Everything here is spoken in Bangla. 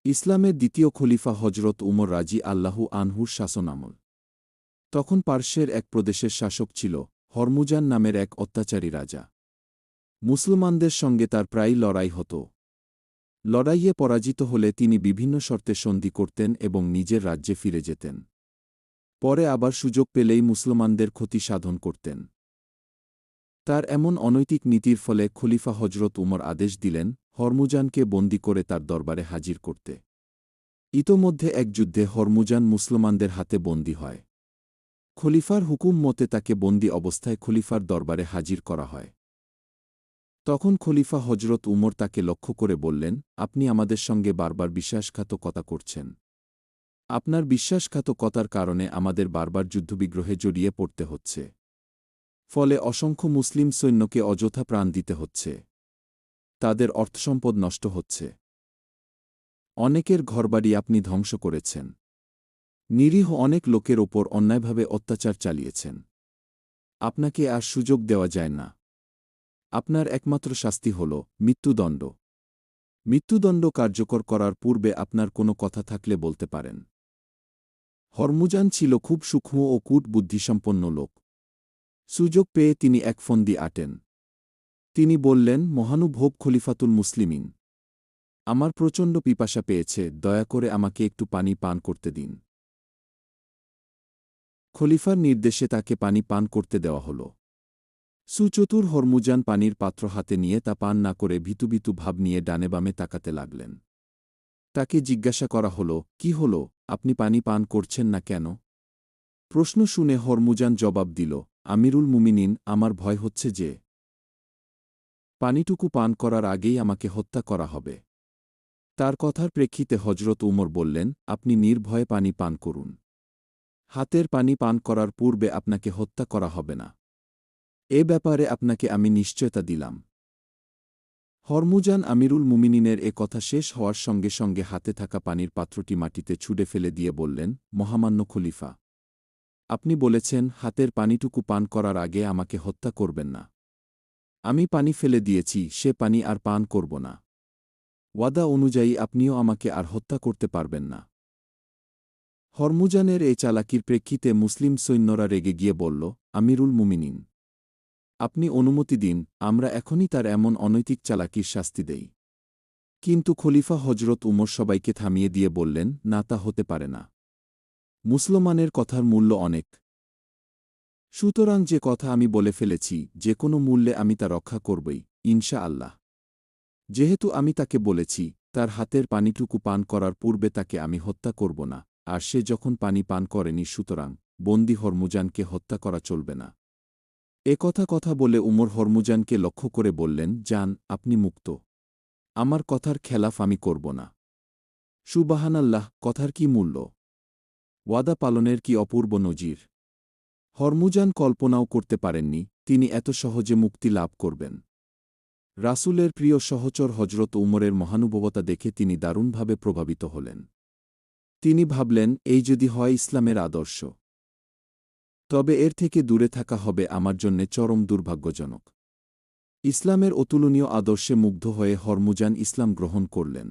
ইসলামের দ্বিতীয় খলিফা হজরত উমর রাজি আল্লাহু আনহুর শাসনামল। তখন পার্শ্বের এক প্রদেশের শাসক ছিল হরমুজান নামের এক অত্যাচারী রাজা। মুসলমানদের সঙ্গে তার প্রায়ই লড়াই হতো। লড়াইয়ে পরাজিত হলে তিনি বিভিন্ন শর্তে সন্ধি করতেন এবং নিজের রাজ্যে ফিরে যেতেন। পরে আবার সুযোগ পেলেই মুসলমানদের ক্ষতি সাধন করতেন। তার এমন অনৈতিক নীতির ফলে খলিফা হজরত উমর আদেশ দিলেন হরমুজানকে বন্দী করে তার দরবারে হাজির করতে। ইতোমধ্যে এক যুদ্ধে হরমুজান মুসলমানদের হাতে বন্দী হয়। খলিফার হুকুম মতে তাকে বন্দী অবস্থায় খলিফার দরবারে হাজির করা হয়। তখন খলিফা হজরত উমর তাকে লক্ষ্য করে বললেন, আপনি আমাদের সঙ্গে বারবার বিশ্বাসঘাতকতা করছেন। আপনার বিশ্বাসঘাতকতার কারণে আমাদের বারবার যুদ্ধবিগ্রহে জড়িয়ে পড়তে হচ্ছে। ফলে অসংখ্য মুসলিম সৈন্যকে অযথা প্রাণ দিতে হচ্ছে। তাদের অর্থসম্পদ নষ্ট হচ্ছে। অনেকের ঘরবাড়ি আপনি ধ্বংস করেছেন। নিরীহ অনেক লোকের ওপর অন্যায়ভাবে অত্যাচার চালিয়েছেন। আপনাকে আর সুযোগ দেওয়া যায় না। আপনার একমাত্র শাস্তি হল মৃত্যুদণ্ড। মৃত্যুদণ্ড কার্যকর করার পূর্বে আপনার কোনো কথা থাকলে বলতে পারেন। হরমুজান ছিল খুব সূক্ষ্ম ও কূট বুদ্ধিসম্পন্ন লোক। সুযোগ পেয়ে তিনি এক ফন্দি আটেন। তিনি বললেন, মহানুভব খলিফাতুল মুসলিমিন, আমার প্রচণ্ড পিপাসা পেয়েছে, দয়া করে আমাকে একটু পানি পান করতে দিন। খলিফার নির্দেশে তাকে পানি পান করতে দেওয়া হল। সুচতুর হরমুজান পানির পাত্র হাতে নিয়ে তা পান না করে ভীতু ভীতু ভাব নিয়ে ডানে বামে তাকাতে লাগলেন। তাকে জিজ্ঞাসা করা হল, কি হল, আপনি পানি পান করছেন না কেন? প্রশ্ন শুনে হরমুজান জবাব দিল, আমিরুল মুমিনিন, আমার ভয় হচ্ছে যে পানিটুকু পান করার আগেই আমাকে হত্যা করা হবে। তার কথার প্রেক্ষিতে হজরত উমর বললেন, আপনি নির্ভয়ে পানি পান করুন। হাতের পানি পান করার পূর্বে আপনাকে হত্যা করা হবে না। এ ব্যাপারে আপনাকে আমি নিশ্চয়তা দিলাম। হরমুজান আমিরুল মুমিনিনের এ কথা শেষ হওয়ার সঙ্গে সঙ্গে হাতে থাকা পানির পাত্রটি মাটিতে ছুঁড়ে ফেলে দিয়ে বললেন, মহামান্য খলিফা, আপনি বলেছেন হাতের পানিটুকু পান করার আগে আমাকে হত্যা করবেন না। আমি পানি ফেলে দিয়েছি, সে পানি আর পান করব না। ওয়াদা অনুযায়ী আপনিও আমাকে আর হত্যা করতে পারবেন না। হরমুজানের এই চালাকির প্রেক্ষিতে মুসলিম সৈন্যরা রেগে গিয়ে বলল, আমিরুল মুমিনিন, আপনি অনুমতি দিন, আমরা এখনই তার এমন অনৈতিক চালাকির শাস্তি দেই। কিন্তু খলিফা হজরত উমর সবাইকে থামিয়ে দিয়ে বললেন, না, তা হতে পারে না। মুসলমানের কথার মূল্য অনেক। সুতরাং যে কথা আমি বলে ফেলেছি, যে কোনো মূল্যে আমি তা রক্ষা করবই, ইনশা আল্লাহ। যেহেতু আমি তাকে বলেছি, তার হাতের পানিটুকু পান করার পূর্বে তাকে আমি হত্যা করব না, আর সে যখন পানি পান করেনি, সুতরাং বন্দী হরমুজানকে হত্যা করা চলবে না। কথা বলে উমর হরমুজানকে লক্ষ্য করে বললেন, যান, আপনি মুক্ত। আমার কথার খেলাফ আমি করব না। সুবাহানাল্লাহ, কথার কি মূল্য! ওয়াদা পালনের কি অপূর্ব নজির! হরমুজান কল্পনাও করতে পারেননি তিনি এত সহজে মুক্তি লাভ করবেন। রাসূলের প্রিয় সহচর হজরত উমরের মহানুভবতা দেখে তিনি দারুণভাবে প্রভাবিত হলেন। তিনি ভাবলেন, এই যদি হয় ইসলামের আদর্শ, তবে এর থেকে দূরে থাকা হবে আমার জন্যে চরম দুর্ভাগ্যজনক। ইসলামের অতুলনীয় আদর্শে মুগ্ধ হয়ে হরমুজান ইসলাম গ্রহণ করলেন।